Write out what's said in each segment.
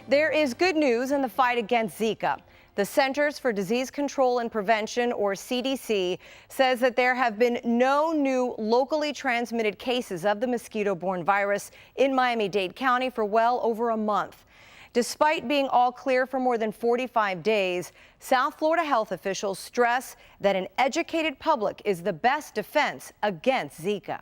There is good news in the fight against Zika. The Centers for Disease Control and Prevention, or CDC, says that there have been no new locally transmitted cases of the mosquito-borne virus in Miami-Dade County for well over a month. Despite being all clear for more than 45 days, South Florida health officials stress that an educated public is the best defense against Zika.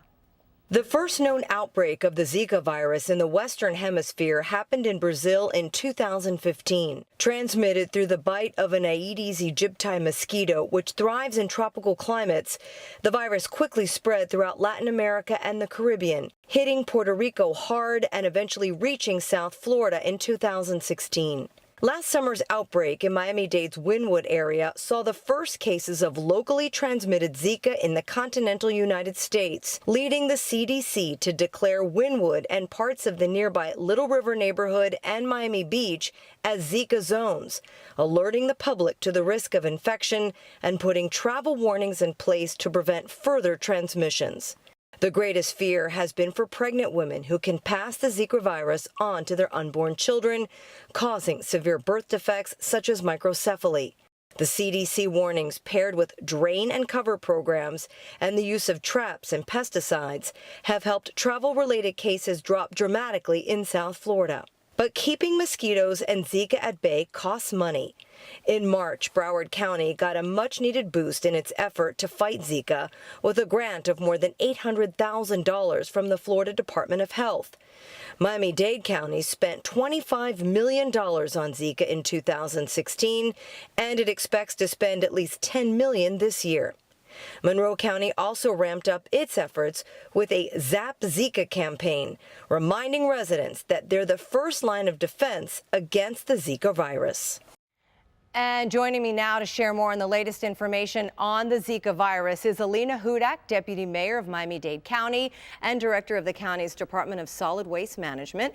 The first known outbreak of the Zika virus in the Western Hemisphere happened in Brazil in 2015. Transmitted through the bite of an Aedes aegypti mosquito, which thrives in tropical climates, the virus quickly spread throughout Latin America and the Caribbean, hitting Puerto Rico hard and eventually reaching South Florida in 2016. Last summer's outbreak in Miami-Dade's Wynwood area saw the first cases of locally transmitted Zika in the continental United States, leading the CDC to declare Wynwood and parts of the nearby Little River neighborhood and Miami Beach as Zika zones, alerting the public to the risk of infection and putting travel warnings in place to prevent further transmissions. The greatest fear has been for pregnant women who can pass the Zika virus on to their unborn children, causing severe birth defects such as microcephaly. The CDC warnings, paired with drain and cover programs and the use of traps and pesticides, have helped travel-related cases drop dramatically in South Florida. But keeping mosquitoes and Zika at bay costs money. In March, Broward County got a much-needed boost in its effort to fight Zika with a grant of more than $800,000 from the Florida Department of Health. Miami-Dade County spent $25 million on Zika in 2016, and it expects to spend at least $10 million this year. Monroe County also ramped up its efforts with a Zap Zika campaign, reminding residents that they're the first line of defense against the Zika virus. And joining me now to share more on the latest information on the Zika virus is Alina Hudak, Deputy Mayor of Miami-Dade County and Director of the county's Department of Solid Waste Management.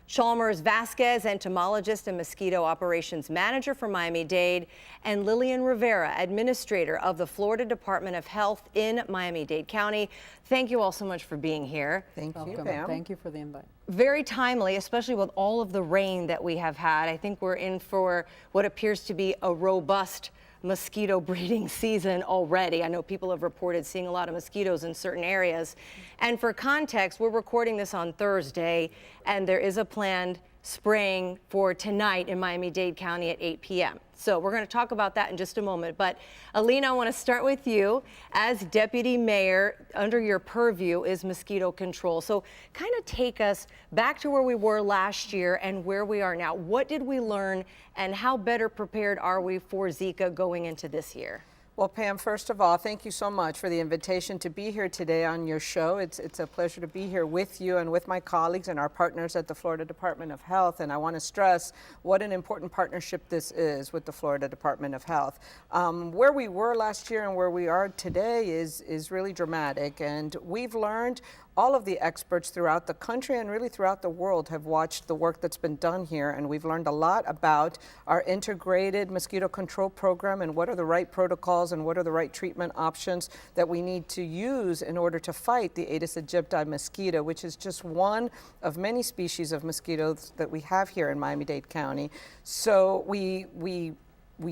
Chalmers Vasquez, entomologist and mosquito operations manager for Miami-Dade, and Lillian Rivera, administrator of the Florida Department of Health in Miami-Dade County. Thank you all so much for being here. Thank you, Pam. Thank you for the invite. Very timely, especially with all of the rain that we have had. I think we're in for what appears to be a robust mosquito breeding season already. I know people have reported seeing a lot of mosquitoes in certain areas. And for context, we're recording this on Thursday, and there is a planned spraying for tonight in Miami-Dade County at 8 p.m. So we're going to talk about that in just a moment. But Alina, I want to start with you. As Deputy Mayor, under your purview is mosquito control. So kind of take us back to where we were last year and where we are now. What did we learn, and how better prepared are we for Zika going into this year? Well, Pam, first of all, thank you so much for the invitation to be here today on your show. It's a pleasure to be here with you and with my colleagues and our partners at the Florida Department of Health. And I want to stress what an important partnership this is with the Florida Department of Health. Where we were last year and where we are today is really dramatic. And we've learned, all of the experts throughout the country and really throughout the world have watched the work that's been done here, and we've learned a lot about our integrated mosquito control program and what are the right protocols and what are the right treatment options that we need to use in order to fight the Aedes aegypti mosquito, which is just one of many species of mosquitoes that we have here in Miami-Dade County. So we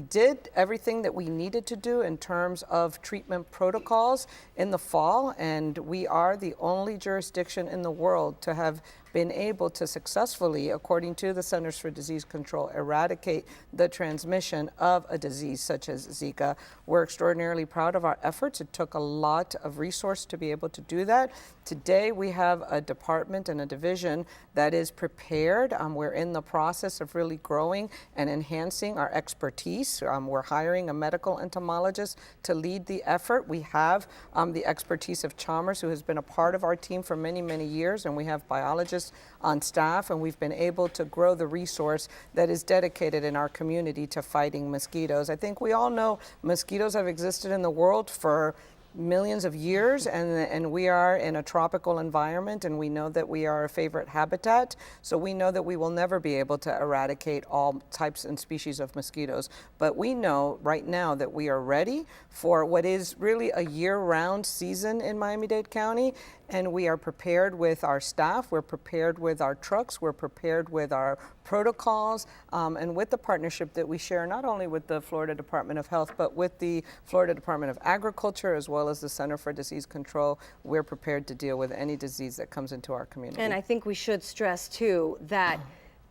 did everything that we needed to do in terms of treatment protocols in the fall, and we are the only jurisdiction in the world to have been able to successfully, according to the Centers for Disease Control, eradicate the transmission of a disease such as Zika. We're extraordinarily proud of our efforts. It took a lot of resource to be able to do that. Today we have a department and a division that is prepared. We're in the process of really growing and enhancing our expertise. We're hiring a medical entomologist to lead the effort. We have the expertise of Chalmers, who has been a part of our team for many, many years, and we have biologists on staff, and we've been able to grow the resource that is dedicated in our community to fighting mosquitoes. I think we all know mosquitoes have existed in the world for millions of years, and we are in a tropical environment, and we know that we are a favorite habitat, so we know that we will never be able to eradicate all types and species of mosquitoes. But we know right now that we are ready for what is really a year-round season in Miami-Dade County, And we are prepared with our staff, we're prepared with our trucks, we're prepared with our protocols, and with the partnership that we share not only with the Florida Department of Health, but with the Florida Department of Agriculture, as well as the Center for Disease Control. We're prepared to deal with any disease that comes into our community. And I think we should stress, too, that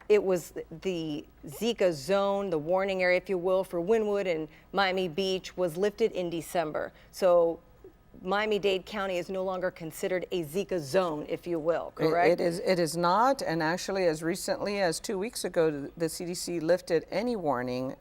it was the Zika zone, the warning area, if you will, for Wynwood and Miami Beach was lifted in December. So Miami-Dade County is no longer considered a Zika zone, if you will, correct? It is not, and actually as recently as 2 weeks ago, the CDC lifted any warning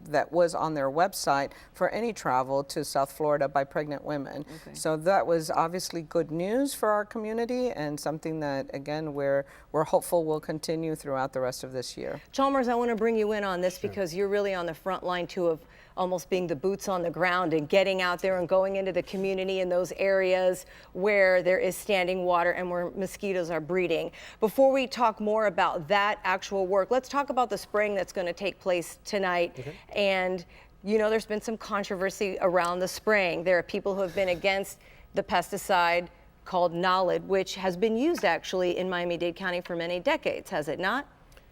that was on their website for any travel to South Florida by pregnant women. Okay. So that was obviously good news for our community and something that, again, we're hopeful will continue throughout the rest of this year. Chalmers, I want to bring you in on this because you're really on the front line, too, of almost being the boots on the ground and getting out there and going into the community in those areas where there is standing water and where mosquitoes are breeding. Before we talk more about that actual work, let's talk about the spraying that's going to take place tonight. Okay. And, you know, there's been some controversy around the spraying. There are people who have been against the pesticide called Nolid, which has been used actually in Miami-Dade County for many decades, has it not?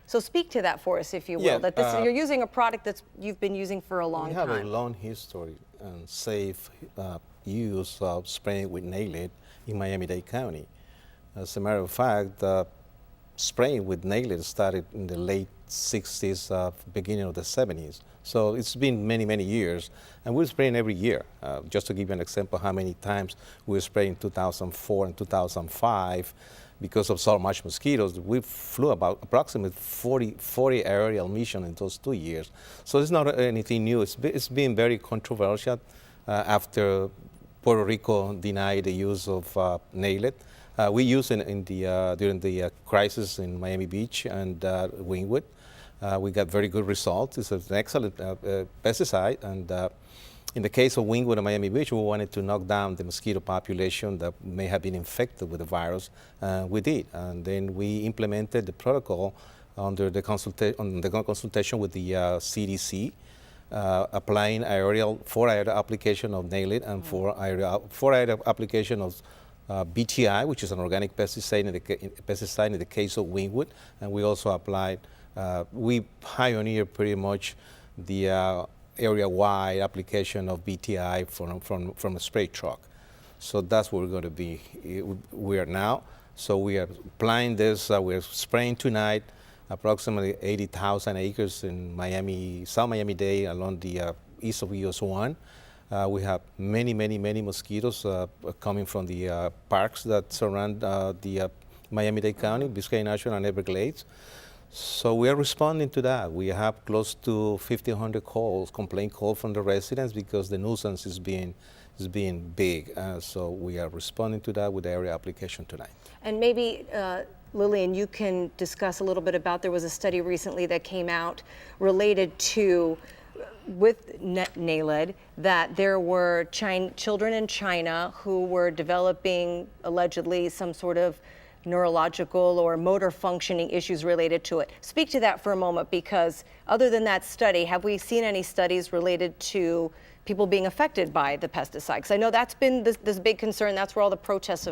So speak to that for us, if you will, Yeah, that this, you're using a product that you've been using for a long time. We have a long history and safe use of spraying with Nolid in Miami-Dade County. As a matter of fact, spraying with Nolid started in the late 60s, beginning of the 70s. So it's been many, many years, and we're spraying every year. Just to give you an example how many times we sprayed in 2004 and 2005, because of so much mosquitoes, we flew about approximately 40 aerial missions in those 2 years. So it's not anything new. It's been very controversial after Puerto Rico denied the use of Nolid. We used it during the crisis in Miami Beach and Wynwood. We got very good results. It's an excellent pesticide, and in the case of Wynwood and Miami Beach, we wanted to knock down the mosquito population that may have been infected with the virus. We did, and then we implemented the protocol under the consultation with the CDC, applying four aerial application of Nolid and four aerial application of BTI, which is an organic pesticide in the case of Wynwood, and we also applied. We pioneered pretty much the area-wide application of BTI from a spray truck. So that's where we're going to be. We are now. So we are applying this. We're spraying tonight approximately 80,000 acres in Miami, South Miami-Dade, along the east of US 1. We have many mosquitoes coming from the parks that surround the Miami-Dade County, Biscayne National and Everglades. So we are responding to that. We have close to 1,500 complaint calls from the residents because the nuisance is being big. So we are responding to that with the area application tonight. And maybe, Lillian, you can discuss a little bit about, there was a study recently that came out related to, with Nolid, that there were children in China who were developing allegedly some sort of neurological or motor functioning issues related to it. Speak to that for a moment, because other than that study, have we seen any studies related to people being affected by the pesticide? Because I know that's been this big concern. That's where all the protests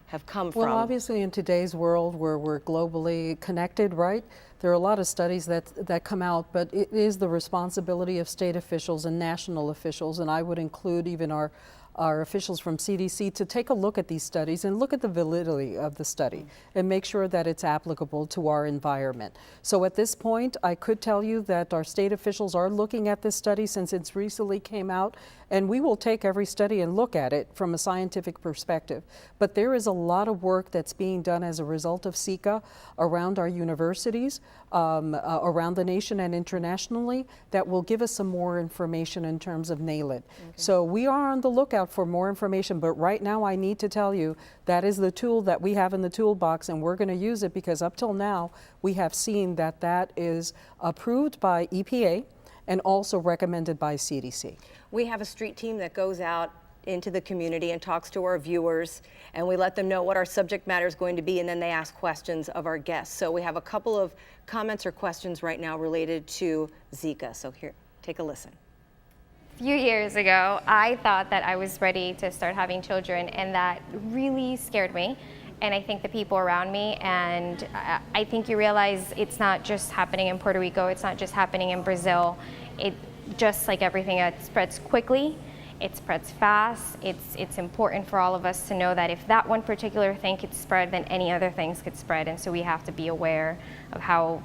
have come from. Well, obviously in today's world where we're globally connected, right? There are a lot of studies that come out, but it is the responsibility of state officials and national officials, and I would include even our officials from CDC to take a look at these studies and look at the validity of the study and make sure that it's applicable to our environment. So at this point, I could tell you that our state officials are looking at this study since it's recently came out, and we will take every study and look at it from a scientific perspective. But there is a lot of work that's being done as a result of Zika around our universities, around the nation and internationally, that will give us some more information in terms of Nolid. Okay. So we are on the lookout for more information, but right now I need to tell you that is the tool that we have in the toolbox, and we're going to use it because up till now we have seen that that is approved by EPA and also recommended by CDC. We have a street team that goes out into the community and talks to our viewers, and we let them know what our subject matter is going to be, and then they ask questions of our guests. So we have a couple of comments or questions right now related to Zika. So here, take a listen. A few years ago, I thought that I was ready to start having children, and that really scared me. And I think the people around me, and I think you realize it's not just happening in Puerto Rico, it's not just happening in Brazil. It just like everything, it spreads quickly, it spreads fast. It's important for all of us to know that if that one particular thing could spread, then any other things could spread, and so we have to be aware of how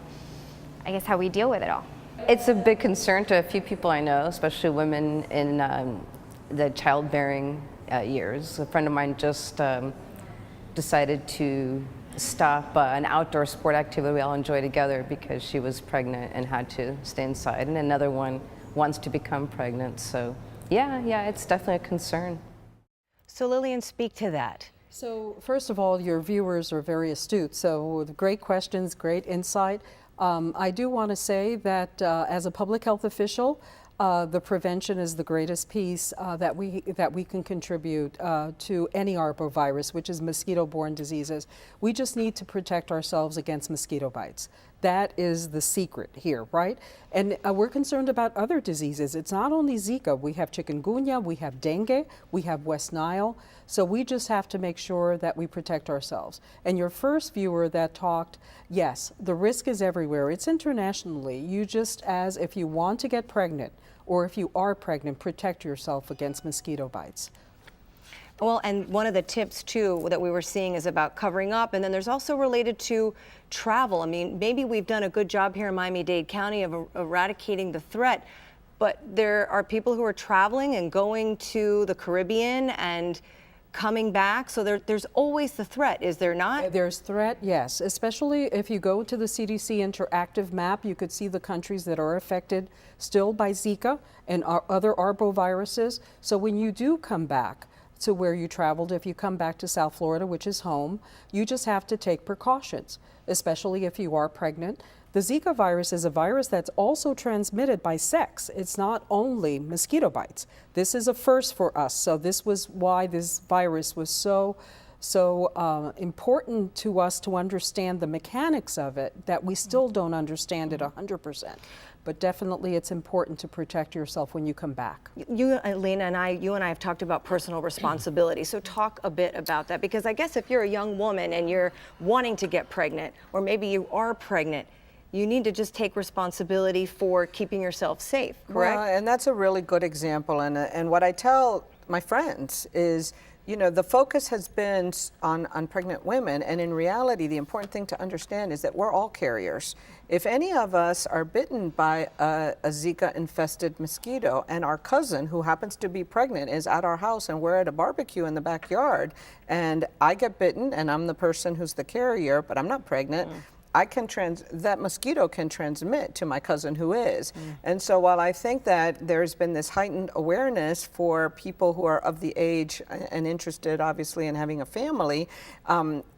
we deal with it all. It's a big concern to a few people I know, especially women in the childbearing years. A friend of mine just decided to stop an outdoor sport activity we all enjoy together because she was pregnant and had to stay inside. And another one wants to become pregnant. So yeah, it's definitely a concern. So Lillian, speak to that. So first of all, your viewers are very astute. So with great questions, great insight. I do want to say that as a public health official, the prevention is the greatest piece that we can contribute to any arbovirus, which is mosquito-borne diseases. We just need to protect ourselves against mosquito bites. That is the secret here, right? And we're concerned about other diseases. It's not only Zika. We have chikungunya, we have dengue, we have West Nile. So we just have to make sure that we protect ourselves. And your first viewer that talked, yes, the risk is everywhere. It's internationally. You just, as if you want to get pregnant or if you are pregnant, protect yourself against mosquito bites. Well, and one of the tips too that we were seeing is about covering up, and then there's also related to travel. I mean, maybe we've done a good job here in Miami-Dade County of eradicating the threat, but there are people who are traveling and going to the Caribbean and coming back, so there's always the threat, is there not? There's threat, yes, especially if you go to the CDC interactive map, you could see the countries that are affected still by Zika and other arboviruses. So when you do come back to where you traveled, if you come back to South Florida, which is home, you just have to take precautions, especially if you are pregnant. The Zika virus is a virus that's also transmitted by sex. It's not only mosquito bites. This is a first for us. So this was why this virus was so important to us to understand the mechanics of it, that we still don't understand it 100%. But definitely it's important to protect yourself when you come back. You and I have talked about personal responsibility. So talk a bit about that, because I guess if you're a young woman and you're wanting to get pregnant, or maybe you are pregnant, you need to just take responsibility for keeping yourself safe, correct? Well, and that's a really good example. And what I tell my friends is, you know, the focus has been on pregnant women, and in reality, the important thing to understand is that we're all carriers. If any of us are bitten by a Zika-infested mosquito, and our cousin, who happens to be pregnant, is at our house and we're at a barbecue in the backyard, and I get bitten and I'm the person who's the carrier, but I'm not pregnant, that mosquito can transmit to my cousin who is. And so while I think that there's been this heightened awareness for people who are of the age and interested, obviously, in having a family,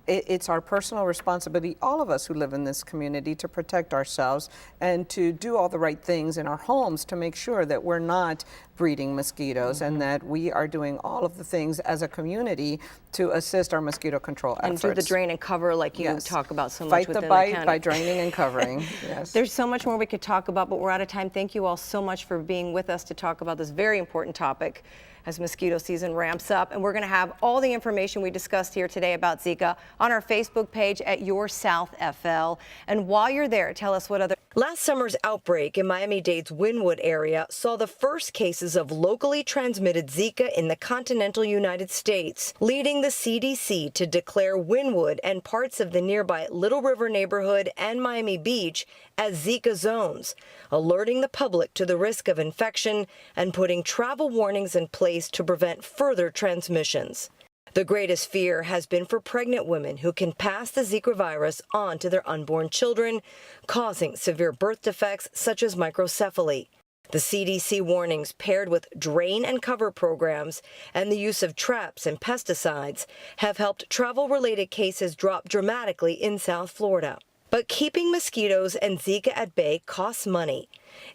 it's our personal responsibility, all of us who live in this community, to protect ourselves and to do all the right things in our homes to make sure that we're not breeding mosquitoes and that we are doing all of the things as a community to assist our mosquito control efforts. And do the drain and cover like you talk about so much within the Fight the bite county. by draining and covering. Yes. There's so much more we could talk about, but we're out of time. Thank you all so much for being with us to talk about this very important topic as mosquito season ramps up. And we're going to have all the information we discussed here today about Zika on our Facebook page at Your South FL. And while you're there, tell us what other... Last summer's outbreak in Miami-Dade's Wynwood area saw the first cases of locally transmitted Zika in the continental United States, leading the CDC to declare Wynwood and parts of the nearby Little River neighborhood and Miami Beach as Zika zones, alerting the public to the risk of infection and putting travel warnings in place to prevent further transmissions. The greatest fear has been for pregnant women who can pass the Zika virus on to their unborn children, causing severe birth defects such as microcephaly. The CDC warnings, paired with drain and cover programs and the use of traps and pesticides, have helped travel-related cases drop dramatically in South Florida. But keeping mosquitoes and Zika at bay costs money.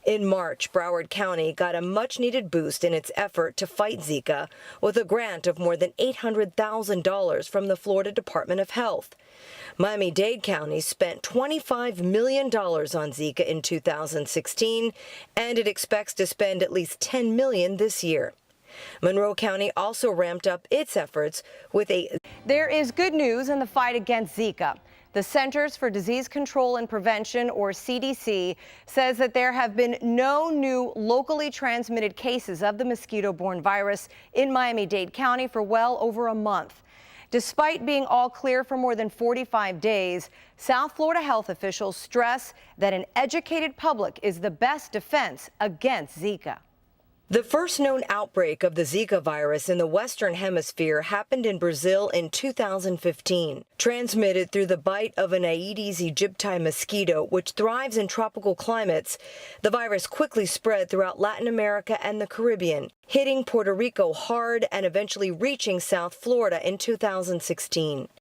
In March, Broward County got a much-needed boost in its effort to fight Zika with a grant of more than $800,000 from the Florida Department of Health. Miami-Dade County spent $25 million on Zika in 2016, and it expects to spend at least $10 million this year. Monroe County also ramped up its efforts with There is good news in the fight against Zika. The Centers for Disease Control and Prevention, or CDC, says that there have been no new locally transmitted cases of the mosquito-borne virus in Miami-Dade County for well over a month. Despite being all clear for more than 45 days, South Florida health officials stress that an educated public is the best defense against Zika. The first known outbreak of the Zika virus in the Western Hemisphere happened in Brazil in 2015. Transmitted through the bite of an Aedes aegypti mosquito, which thrives in tropical climates, the virus quickly spread throughout Latin America and the Caribbean, hitting Puerto Rico hard and eventually reaching South Florida in 2016.